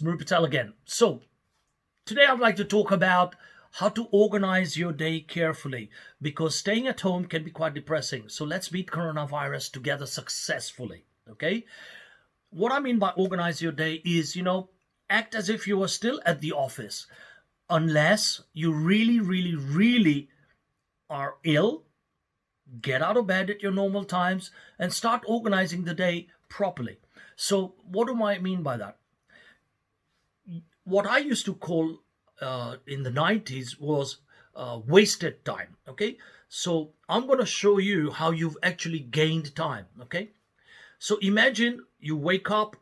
Smru Patel again. So, today I'd like to talk about how to organize your day carefully because staying at home can be quite depressing. So, let's beat coronavirus together successfully. Okay? What I mean by organize your day is, act as if you are still at the office, unless you really, really, really are ill. Get out of bed at your normal times and start organizing the day properly. So, what do I mean by that? What I used to call in the 90s was wasted time. Okay, so I'm going to show you how you've actually gained time. Okay, so imagine you wake up,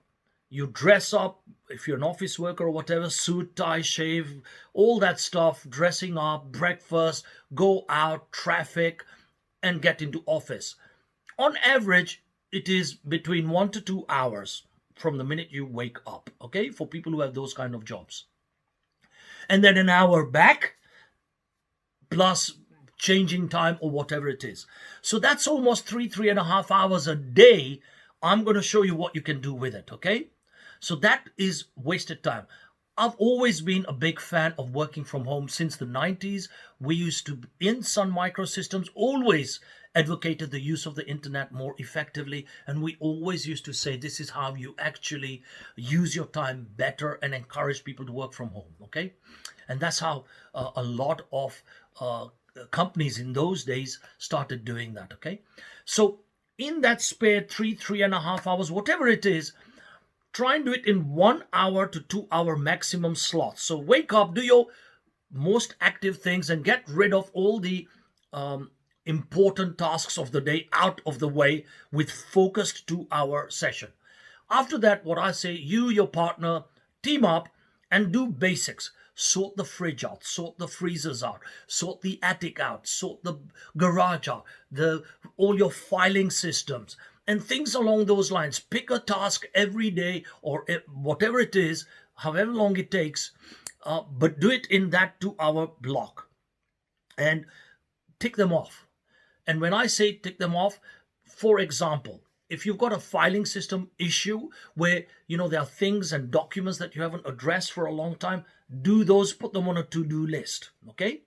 you dress up, if you're an office worker or whatever, suit, tie, shave, all that stuff, dressing up, breakfast, go out, traffic, and get into office. On average, it is between 1 to 2 hours from the minute you wake up, okay, for people who have those kind of jobs. And then an hour back, plus changing time or whatever it is. So that's almost 3.5 hours a day. I'm going to show you what you can do with it, okay? So that is wasted time. I've always been a big fan of working from home since the 90s. We used to, in Sun Microsystems, always advocated the use of the internet more effectively. And we always used to say this is how you actually use your time better and encourage people to work from home, okay? And that's how a lot of companies in those days started doing that, okay? So in that spare 3.5 hours, whatever it is, try and do it in 1 hour to 2 hour maximum slots. So wake up, do your most active things, and get rid of all the important tasks of the day out of the way with focused 2 hour session. After that, what I say, you, your partner, team up and do basics. Sort the fridge out, sort the freezers out, sort the attic out, sort the garage out, all your filing systems, and things along those lines. Pick a task every day or whatever it is, however long it takes, but do it in that 2 hour block and tick them off. And when I say tick them off, for example, if you've got a filing system issue where, there are things and documents that you haven't addressed for a long time, do those, put them on a to-do list, okay?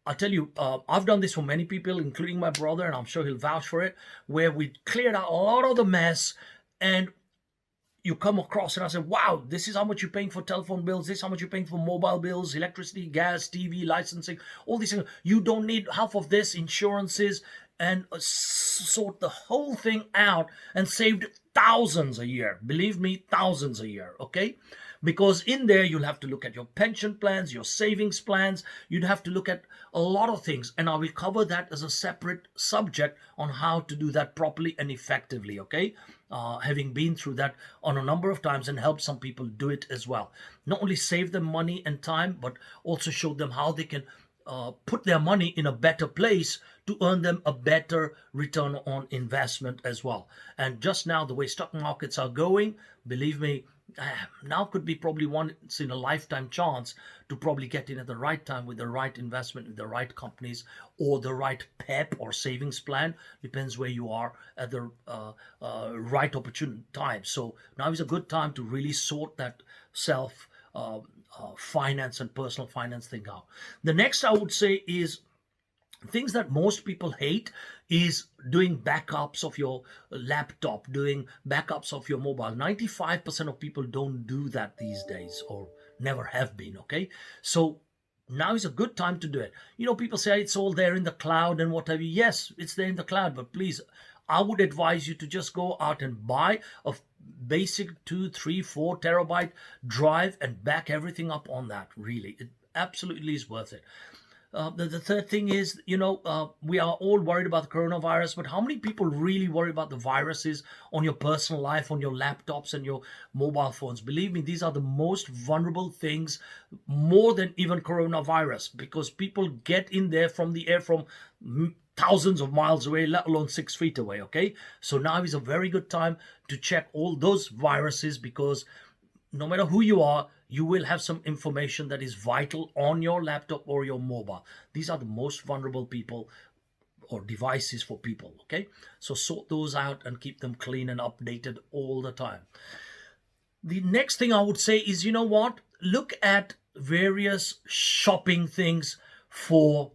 I tell you, I've done this for many people, including my brother, and I'm sure he'll vouch for it, where we cleared out a lot of the mess, and you come across and I say, wow, this is how much you're paying for telephone bills, this is how much you're paying for mobile bills, electricity, gas, TV, licensing, all these things. You don't need half of this, insurances, and sort the whole thing out, and saved thousands a year. Believe me, thousands a year, okay? Because in there, you'll have to look at your pension plans, your savings plans. You'd have to look at a lot of things. And I will cover that as a separate subject on how to do that properly and effectively, okay? Having been through that on a number of times and helped some people do it as well. Not only save them money and time, but also show them how they can put their money in a better place to earn them a better return on investment as well. And just now, the way stock markets are going, believe me, now could be probably once in a lifetime chance to probably get in at the right time with the right investment, with the right companies, or the right PEP or savings plan. Depends where you are at the right opportune time. So now is a good time to really sort that self finance and personal finance thing out. The next I would say is things that most people hate is doing backups of your laptop, doing backups of your mobile. 95% of people don't do that these days, or never have been, okay? So now is a good time to do it. People say it's all there in the cloud and whatever. Yes, it's there in the cloud, but please, I would advise you to just go out and buy a basic 2, 3, 4 terabyte drive and back everything up on that. Really, it absolutely is worth it. The third thing is, we are all worried about the coronavirus, but how many people really worry about the viruses on your personal life, on your laptops and your mobile phones? Believe me, these are the most vulnerable things, more than even coronavirus, because people get in there from the air from thousands of miles away, let alone 6 feet away, okay? So now is a very good time to check all those viruses, because no matter who you are, you will have some information that is vital on your laptop or your mobile. These are the most vulnerable people or devices for people, okay? So sort those out and keep them clean and updated all the time. The next thing I would say is, you know what? Look at various shopping things for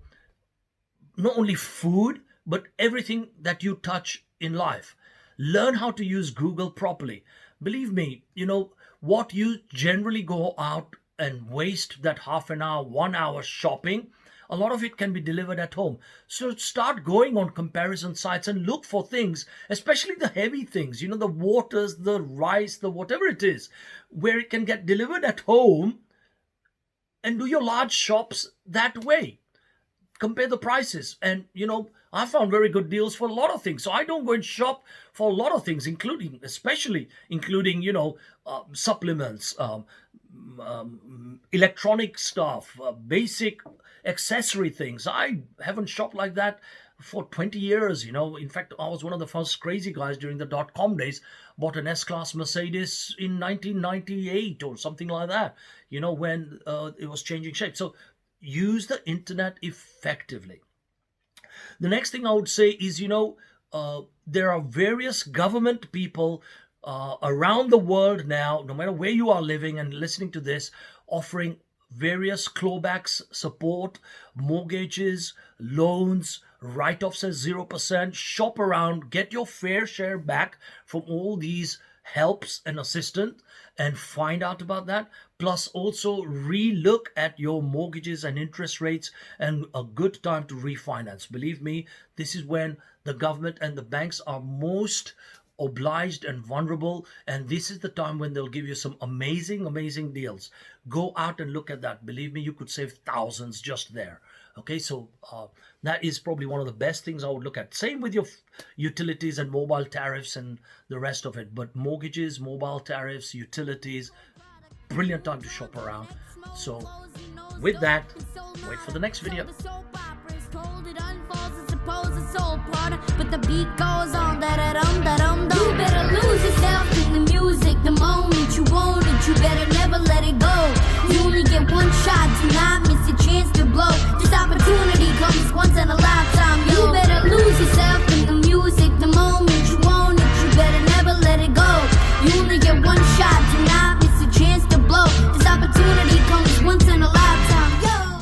not only food, but everything that you touch in life. Learn how to use Google properly. Believe me, what you generally go out and waste that half an hour, 1 hour shopping, a lot of it can be delivered at home. So start going on comparison sites and look for things, especially the heavy things, the waters, the rice, the whatever it is, where it can get delivered at home, and do your large shops that way. Compare the prices, and I found very good deals for a lot of things. So I don't go and shop for a lot of things, including supplements, electronic stuff, basic accessory things. I haven't shopped like that for 20 years. In fact, I was one of the first crazy guys during the dot-com days. Bought an S-Class Mercedes in 1998 or something like that, when it was changing shape. So use the internet effectively. The next thing I would say is, there are various government people around the world now, no matter where you are living and listening to this, offering various clawbacks, support, mortgages, loans, write-offs at 0%. Shop around, get your fair share back from all these helps and assistance, and find out about that. Plus also re-look at your mortgages and interest rates, and a good time to refinance. Believe me, this is when the government and the banks are most obliged and vulnerable, and this is the time when they'll give you some amazing deals. Go out and look at that. Believe me, you could save thousands just there. Okay, so that is probably one of the best things I would look at. Same with your utilities and mobile tariffs and the rest of it. But mortgages, mobile tariffs, utilities, brilliant time to shop around. So with that, wait for the next video. But the beat goes on, da da dum da dum dum.